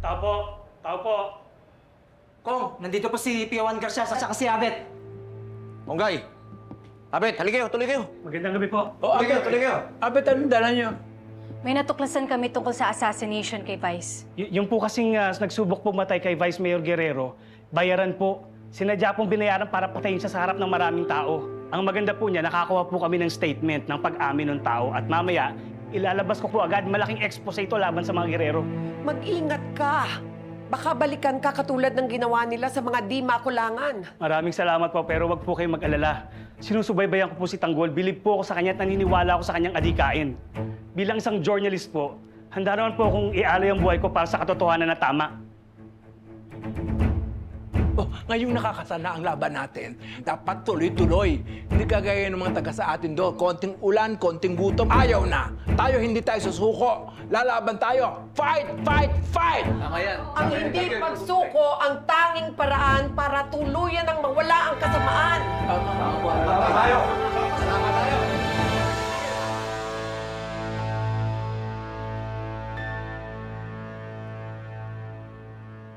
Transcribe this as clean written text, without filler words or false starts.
Tao po. Tao po. Kong, nandito po si Piawan Garcia at saka si Abet. Monggay! Abet, halika kayo, tuloy kayo. Magandang gabi po. Tuloy kayo, tuloy kayo. Abet, anong dala niyo? May natuklasan kami tungkol sa assassination kay Vice. Yung po kasing nagsubok pumatay kay Vice Mayor Guerrero, bayaran po. Sinadya pong binayaran para patayin siya sa harap ng maraming tao. Ang maganda po niya, nakakuha po kami ng statement ng pag-amin ng tao at mamaya, ilalabas ko po agad malaking expose ito laban sa mga Guerrero. Mag-ingat ka. Baka balikan ka katulad ng ginawa nila sa mga di makulangan. Maraming salamat po, pero wag po kayong mag-alala. Sinusubaybayan ko po si Tanggol, bilib po ako sa kanya at naniniwala ako sa kanyang adikain. Bilang isang journalist po, handa naman po akong ialay ang buhay ko para sa katotohanan na tama. Oh, ngayong nakakasana ang laban natin, dapat tuloy-tuloy. Hindi kagaya ng mga taga sa atin doon. Konting ulan, konting gutom, ayaw na. Tayo hindi tayo susuko. Lalaban tayo. Fight, fight, fight! Ang hindi pagsuko ang tanging paraan para tuluyan ang mawala ang kasamaan. Tama. Tayo!